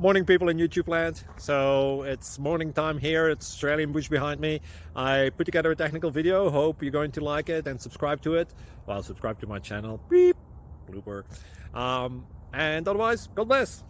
Morning, people in YouTube land. So it's morning time here. It's Australian bush behind me. I put together a technical video. Hope you're going to like it and subscribe to it. Well, subscribe to my channel. Beep. Blooper. And otherwise, God bless.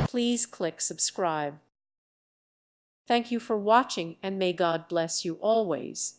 Please click subscribe. Thank you for watching and may God bless you always.